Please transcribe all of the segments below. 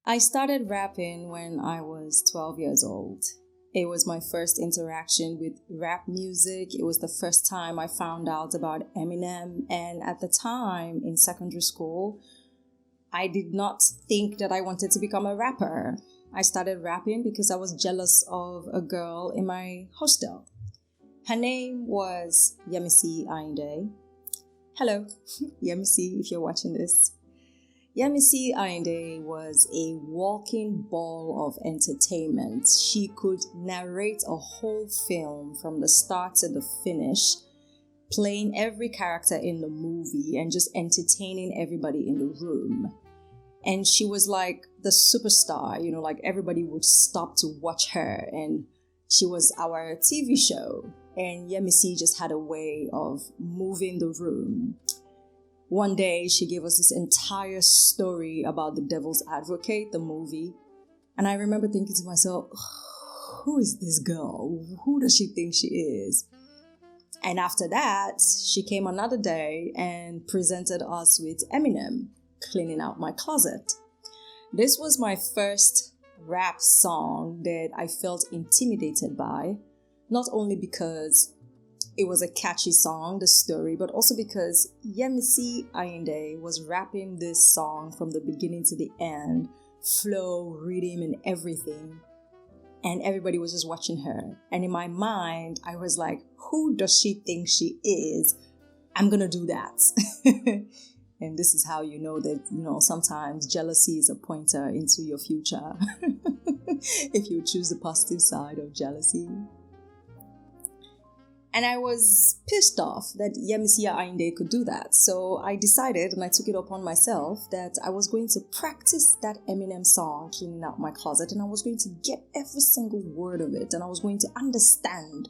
I started rapping when I was 12 years old. It was my first interaction with rap music. It was the first time I found out about Eminem. And at the time in secondary school, I did not think that I wanted to become a rapper. I started rapping because I was jealous of a girl in my hostel. Her name was Yemisi Ainde. Hello, Yemisi, if you're watching this. Yemisi Ainde was a walking ball of entertainment. She could narrate a whole film from the start to the finish, playing every character in the movie and just entertaining everybody in the room. And she was like the superstar, like everybody would stop to watch her. And she was our TV show. And Yemisi just had a way of moving the room. One day, she gave us this entire story about The Devil's Advocate, the movie. And I remember thinking to myself, who is this girl? Who does she think she is? And after that, she came another day and presented us with Eminem, Cleaning Out My Closet. This was my first rap song that I felt intimidated by, not only because it was a catchy song, the story, but also because Yemisi Ainde was rapping this song from the beginning to the end, flow, rhythm, and everything. And everybody was just watching her. And in my mind, I was like, who does she think she is? I'm going to do that. And this is how you know that, sometimes jealousy is a pointer into your future. If you choose the positive side of jealousy. And I was pissed off that Yemisi Ainde could do that. So I decided, and I took it upon myself, that I was going to practice that Eminem song, Cleaning Out My Closet, and I was going to get every single word of it, and I was going to understand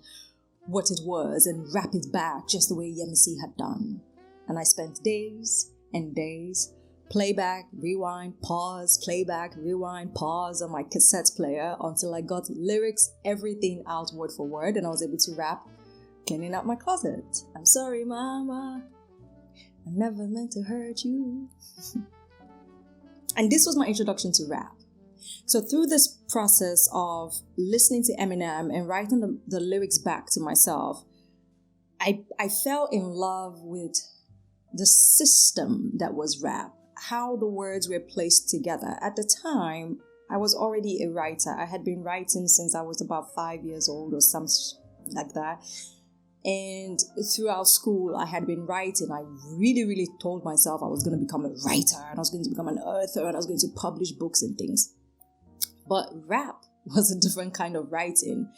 what it was and rap it back just the way Yemisi had done. And I spent days and days, playback, rewind, pause, playback, rewind, pause on my cassette player until I got lyrics, everything out word for word, and I was able to rap Cleaning Out My Closet. I'm sorry, mama. I never meant to hurt you. And this was my introduction to rap. So through this process of listening to Eminem and writing the lyrics back to myself, I fell in love with the system that was rap, how the words were placed together. At the time, I was already a writer. I had been writing since I was about 5 years old or something like that. And throughout school, I had been writing. I really, really told myself I was going to become a writer and I was going to become an author and I was going to publish books and things. But rap was a different kind of writing.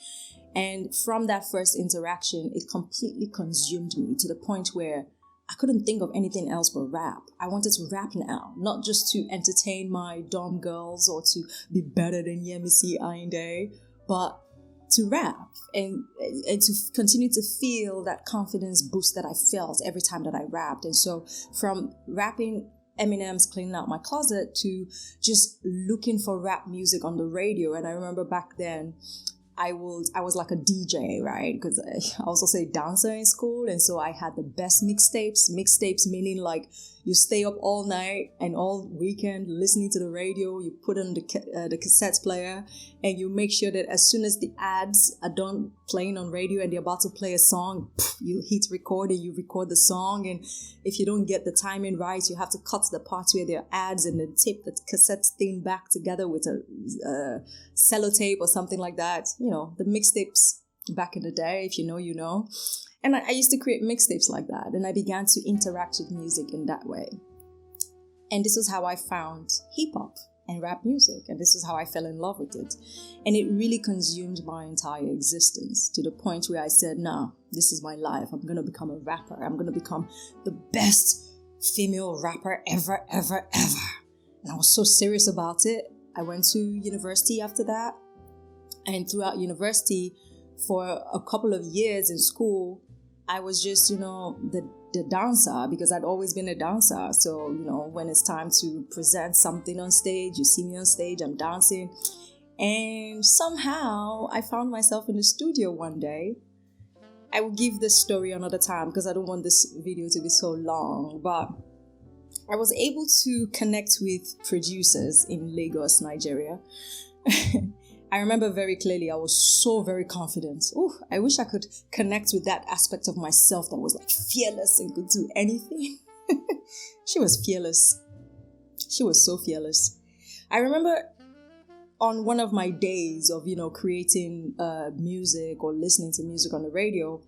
And from that first interaction, it completely consumed me to the point where I couldn't think of anything else but rap. I wanted to rap now, not just to entertain my dumb girls or to be better than Yemisi Ainde, but to rap and to continue to feel that confidence boost that I felt every time that I rapped. And so from rapping Eminem's Cleaning Out My Closet to just looking for rap music on the radio. And I remember back then, I was like a DJ, right? Because I was also a dancer in school. And so I had the best mixtapes meaning like you stay up all night and all weekend listening to the radio, you put on the cassette player and you make sure that as soon as the ads are done playing on radio and they're about to play a song, you hit record and you record the song. And if you don't get the timing right, you have to cut the parts where there are ads and then tape the cassette thing back together with a sellotape or something like that. The mixtapes back in the day, if you know, you know. And I used to create mixtapes like that. And I began to interact with music in that way. And this was how I found hip hop and rap music. And this is how I fell in love with it. And it really consumed my entire existence to the point where I said, nah, this is my life. I'm going to become a rapper. I'm going to become the best female rapper ever, ever, ever. And I was so serious about it. I went to university after that. And throughout university, for a couple of years in school, I was just, the dancer because I'd always been a dancer. So, when it's time to present something on stage, you see me on stage, I'm dancing. And somehow I found myself in the studio one day. I will give this story another time because I don't want this video to be so long. But I was able to connect with producers in Lagos, Nigeria. I remember very clearly, I was so very confident. Ooh, I wish I could connect with that aspect of myself that was like fearless and could do anything. She was fearless. She was so fearless. I remember on one of my days of, creating music or listening to music on the radio,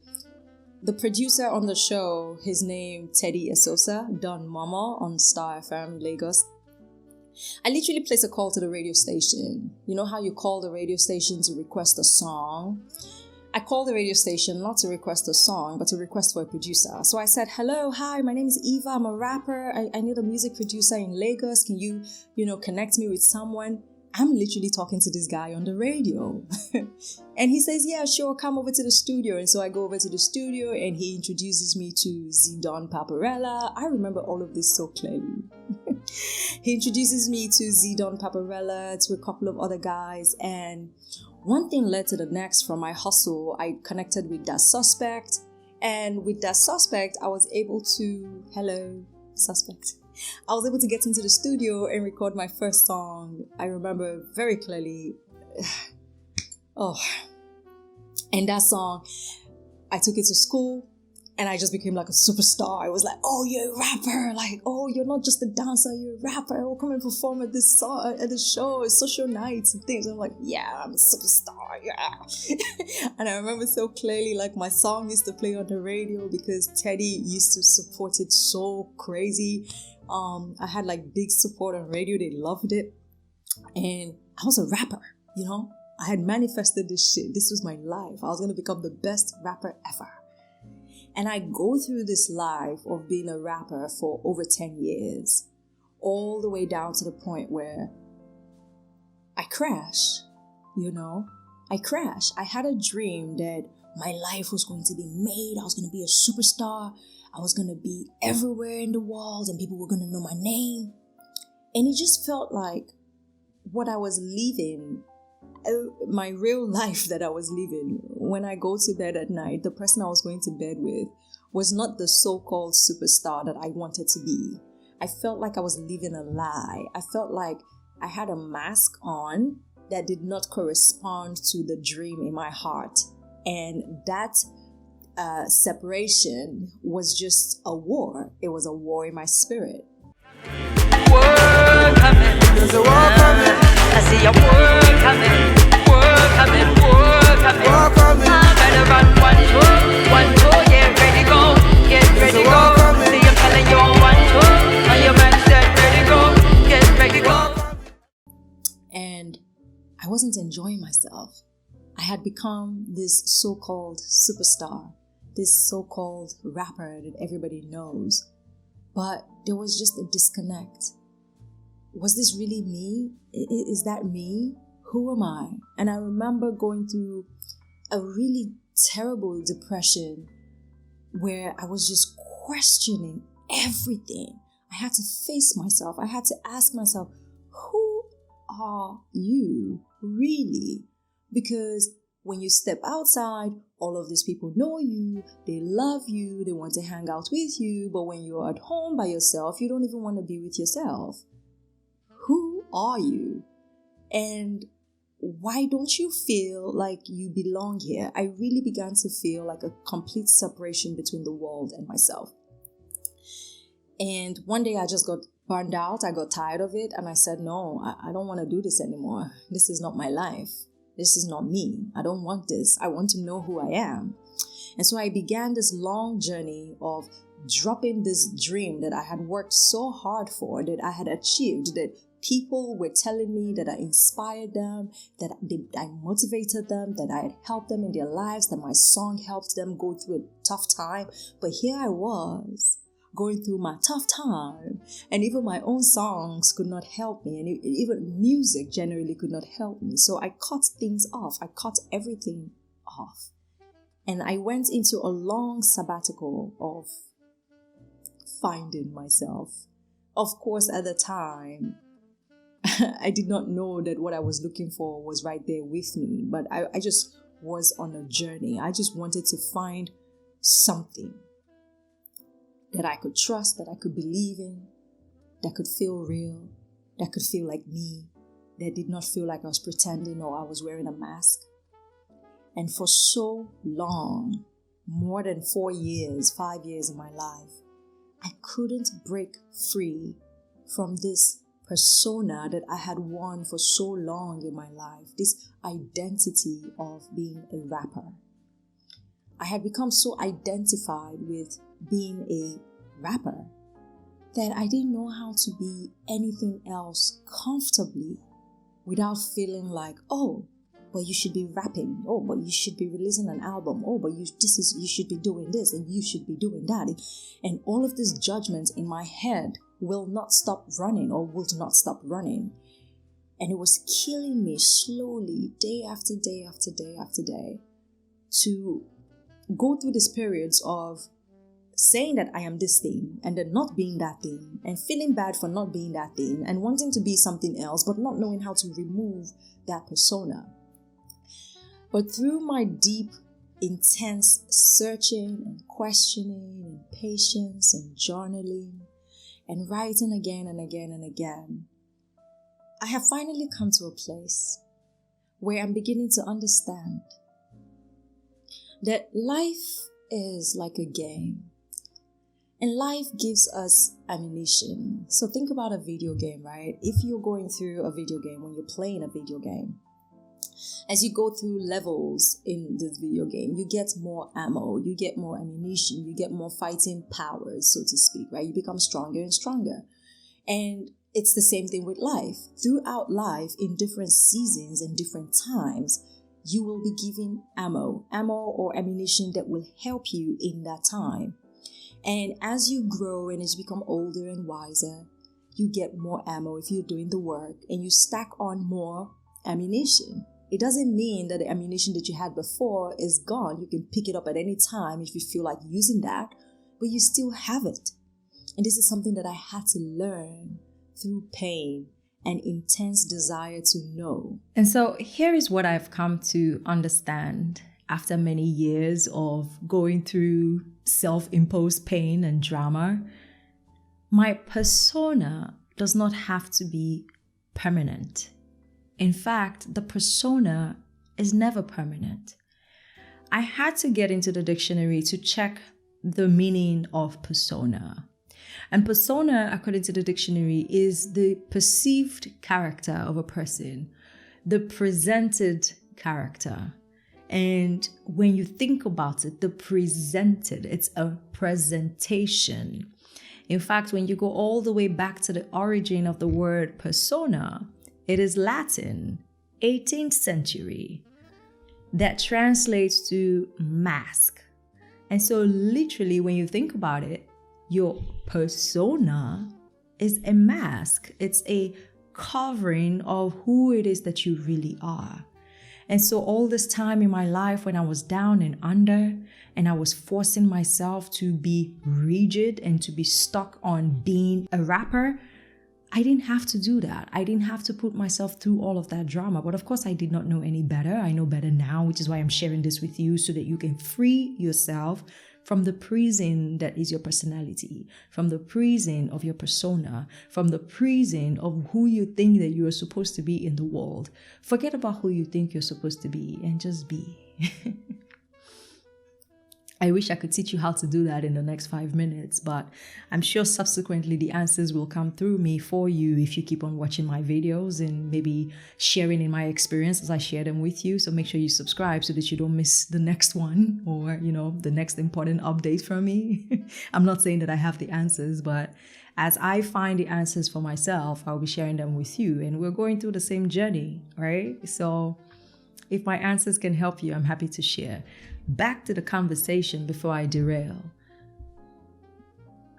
the producer on the show, his name Teddy Esosa, Don Mama on Star FM Lagos. I literally placed a call to the radio station. You know how you call the radio station to request a song? I called the radio station not to request a song, but to request for a producer. So I said, hello, hi, my name is Eva. I'm a rapper. I need a music producer in Lagos. Can you, connect me with someone? I'm literally talking to this guy on the radio. And he says, yeah, sure, come over to the studio. And so I go over to the studio and he introduces me to Zidon Paparella. I remember all of this so clearly. He introduces me to Zidon Paparella, to a couple of other guys. And one thing led to the next. From my hustle, I connected with that suspect. And with that suspect, I was able to, hello, suspect. I was able to get into the studio and record my first song. I remember very clearly. And that song, I took it to school and I just became like a superstar. I was like, oh, you're a rapper. Like, oh, you're not just a dancer, you're a rapper. Oh, come and perform at this song, at the show, it's social nights and things. I'm like, yeah, I'm a superstar, yeah. And I remember so clearly, like my song used to play on the radio because Teddy used to support it so crazy. I had like big support on radio. They loved it. And I was a rapper, I had manifested this shit. This was my life. I was going to become the best rapper ever. And I go through this life of being a rapper for over 10 years, all the way down to the point where I crash, I crash. I had a dream that my life was going to be made. I was going to be a superstar. I was going to be everywhere in the world and people were going to know my name. And it just felt like what I was living, my real life that I was living. When I go to bed at night, the person I was going to bed with was not the so-called superstar that I wanted to be. I felt like I was living a lie. I felt like I had a mask on that did not correspond to the dream in my heart. And that separation was just a war. It was a war in my spirit. War coming. There's a war coming. I see a war coming. War coming. War coming. War coming. I better run 1, 2, 1, 2. Get ready, go. Get ready, go. See I'm telling you on 1, 2. And your man said ready, go. Get ready, go. And I wasn't enjoying myself. I had become this so-called superstar, this so-called rapper that everybody knows. But there was just a disconnect. Was this really me? Is that me? Who am I? And I remember going through a really terrible depression where I was just questioning everything. I had to face myself. I had to ask myself, who are you really? Because when you step outside, all of these people know you, they love you, they want to hang out with you. But when you're at home by yourself, you don't even want to be with yourself. Who are you? And why don't you feel like you belong here? I really began to feel like a complete separation between the world and myself. And one day I just got burned out. I got tired of it. And I said, no, I don't want to do this anymore. This is not my life. This is not me. I don't want this. I want to know who I am. And so I began this long journey of dropping this dream that I had worked so hard for, that I had achieved, that people were telling me that I inspired them, that I motivated them, that I had helped them in their lives, that my song helped them go through a tough time. But here I was, going through my tough time, and even my own songs could not help me, and even music generally could not help me. So I cut things off. I cut everything off, and I went into a long sabbatical of finding myself. Of course, at the time, I did not know that what I was looking for was right there with me, but I just was on a journey. I just wanted to find something that I could trust, that I could believe in, that could feel real, that could feel like me, that did not feel like I was pretending or I was wearing a mask. And for so long, more than 4 years, 5 years of my life, I couldn't break free from this persona that I had worn for so long in my life, this identity of being a rapper. I had become so identified with being a rapper that I didn't know how to be anything else comfortably without feeling like, oh, but you should be rapping. Oh, but you should be releasing an album. Oh, but you should be doing this and you should be doing that. And all of this judgment in my head will not stop running or would not stop running. And it was killing me slowly, day after day after day after day, to go through these periods of saying that I am this thing and then not being that thing and feeling bad for not being that thing and wanting to be something else but not knowing how to remove that persona. But through my deep, intense searching and questioning and patience and journaling and writing again and again and again, I have finally come to a place where I'm beginning to understand that life is like a game. And life gives us ammunition. So think about a video game, right? If you're going through a video game, when you're playing a video game, as you go through levels in this video game, you get more ammo, you get more ammunition, you get more fighting powers, so to speak, right? You become stronger and stronger. And it's the same thing with life. Throughout life, in different seasons and different times, you will be given ammo or ammunition that will help you in that time. And as you grow and as you become older and wiser, you get more ammo if you're doing the work and you stack on more ammunition. It doesn't mean that the ammunition that you had before is gone. You can pick it up at any time if you feel like using that, but you still have it. And this is something that I had to learn through pain and intense desire to know. And so here is what I've come to understand after many years of going through self-imposed pain and drama. My persona does not have to be permanent. In fact, the persona is never permanent. I had to get into the dictionary to check the meaning of persona. And persona, according to the dictionary, is the perceived character of a person, the presented character. And when you think about it, the presented, it's a presentation. In fact, when you go all the way back to the origin of the word persona, it is Latin, 18th century, that translates to mask. And so literally, when you think about it, your persona is a mask. It's a covering of who it is that you really are. And so all this time in my life when I was down and under and I was forcing myself to be rigid and to be stuck on being a rapper, I didn't have to do that. I didn't have to put myself through all of that drama. But of course, I did not know any better. I know better now, which is why I'm sharing this with you so that you can free yourself from the prison that is your personality, from the prison of your persona, from the prison of who you think that you are supposed to be in the world. Forget about who you think you're supposed to be and just be. I wish I could teach you how to do that in the next 5 minutes, but I'm sure subsequently the answers will come through me for you if you keep on watching my videos and maybe sharing in my experience as I share them with you. So make sure you subscribe so that you don't miss the next one or, the next important update from me. I'm not saying that I have the answers, but as I find the answers for myself, I'll be sharing them with you and we're going through the same journey, right? So if my answers can help you, I'm happy to share. Back to the conversation before I derail.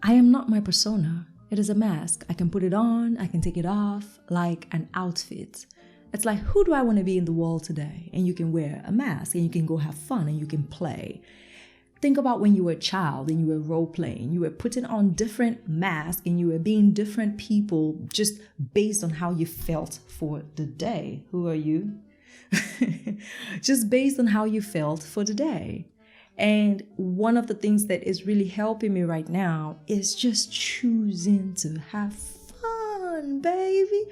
I am not my persona. It is a mask. I can put it on, I can take it off, like an outfit. It's like, who do I want to be in the world today? And you can wear a mask and you can go have fun and you can play. Think about when you were a child and you were role playing. You were putting on different masks and you were being different people just based on how you felt for the day. Who are you? Just based on how you felt for the day. And one of the things that is really helping me right now is just choosing to have done, baby.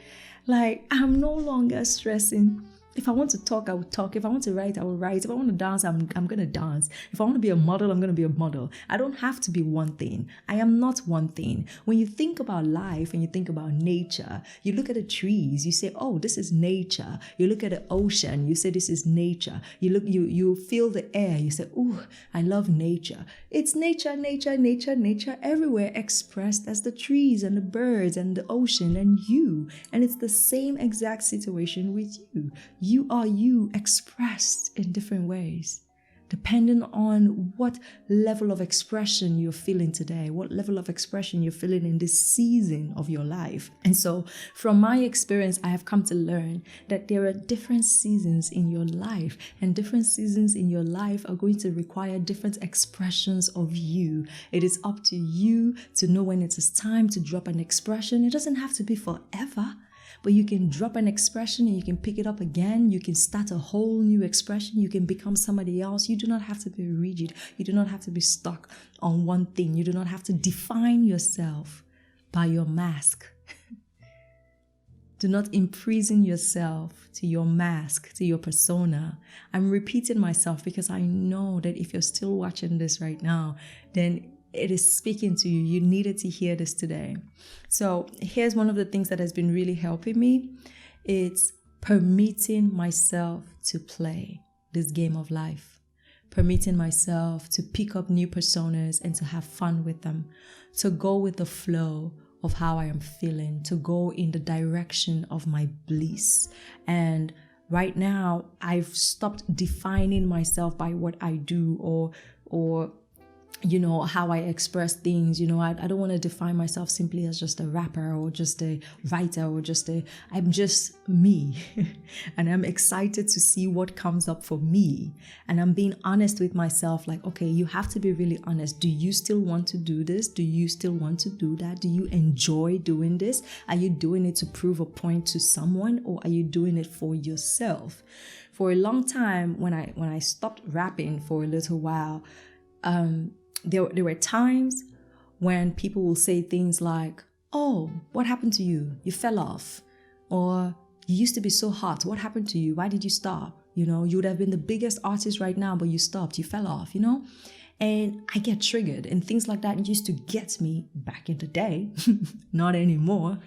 Like, I'm no longer stressing. If I want to talk, I will talk. If I want to write, I will write. If I want to dance, I'm going to dance. If I want to be a model, I'm going to be a model. I don't have to be one thing. I am not one thing. When you think about life and you think about nature, you look at the trees, you say, oh, this is nature. You look at the ocean, you say, this is nature. You feel the air, you say, oh, I love nature. It's nature, nature, nature, nature everywhere expressed as the trees and the birds and the ocean and you. And it's the same exact situation with you. You are you expressed in different ways, depending on what level of expression you're feeling today, what level of expression you're feeling in this season of your life. And so from my experience, I have come to learn that there are different seasons in your life, and different seasons in your life are going to require different expressions of you. It is up to you to know when it is time to drop an expression. It doesn't have to be forever. But you can drop an expression and you can pick it up again. You can start a whole new expression. You can become somebody else. You do not have to be rigid. You do not have to be stuck on one thing. You do not have to define yourself by your mask. Do not imprison yourself to your mask, to your persona. I'm repeating myself because I know that if you're still watching this right now, then it is speaking to you. You needed to hear this today. So here's one of the things that has been really helping me. It's permitting myself to play this game of life. Permitting myself to pick up new personas and to have fun with them. To go with the flow of how I am feeling. To go in the direction of my bliss. And right now, I've stopped defining myself by what I do or you know, how I express things. You know, I don't want to define myself simply as just a rapper or just a writer or I'm just me. And I'm excited to see what comes up for me. And I'm being honest with myself, like, okay, you have to be really honest. Do you still want to do this? Do you still want to do that? Do you enjoy doing this? Are you doing it to prove a point to someone, or are you doing it for yourself? For a long time, when I stopped rapping for a little while, there were times when people will say things like, oh, what happened to you? You fell off. Or you used to be so hot. What happened to you? Why did you stop? You know, you would have been the biggest artist right now, but you stopped. You fell off, you know? And I get triggered, and things like that used to get me back in the day. Not anymore.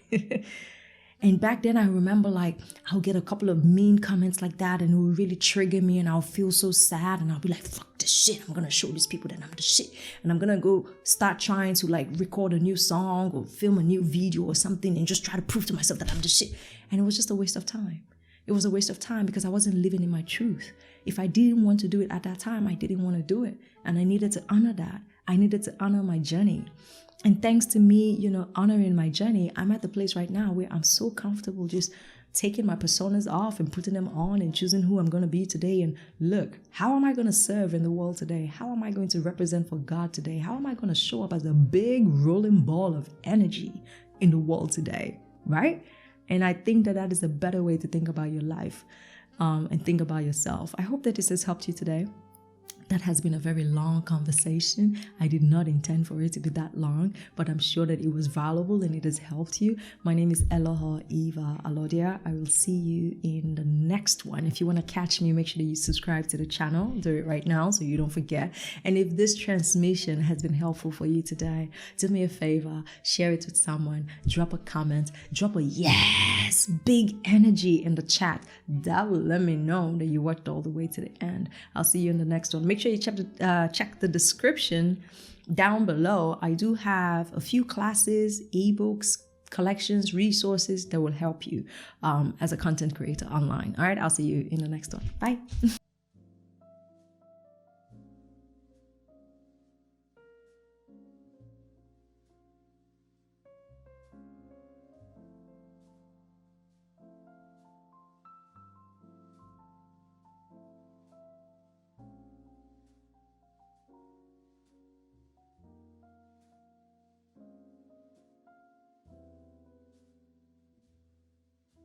And back then I remember, like, I'll get a couple of mean comments like that and it will really trigger me and I'll feel so sad and I'll be like, fuck this shit. I'm going to show these people that I'm the shit. And I'm going to go start trying to like record a new song or film a new video or something and just try to prove to myself that I'm the shit. And it was just a waste of time. It was a waste of time because I wasn't living in my truth. If I didn't want to do it at that time, I didn't want to do it. And I needed to honor that. I needed to honor my journey. And thanks to me, you know, honoring my journey, I'm at the place right now where I'm so comfortable just taking my personas off and putting them on and choosing who I'm going to be today. And look, how am I going to serve in the world today? How am I going to represent for God today? How am I going to show up as a big rolling ball of energy in the world today? Right? And I think that is a better way to think about your life and think about yourself. I hope that this has helped you today. That has been a very long conversation. I did not intend for it to be that long, but I'm sure that it was valuable and it has helped you. My name is Eva Alordiah. I will see you in the next one. If you want to catch me, make sure that you subscribe to the channel. Do it right now so you don't forget. And if this transmission has been helpful for you today, do me a favor, share it with someone, drop a comment, drop a yes, big energy in the chat. That will let me know that you watched all the way to the end. I'll see you in the next one. Make sure you check the description down below. I do have a few classes, ebooks, collections, resources that will help you as a content creator online. All right, I'll see you in the next one. Bye.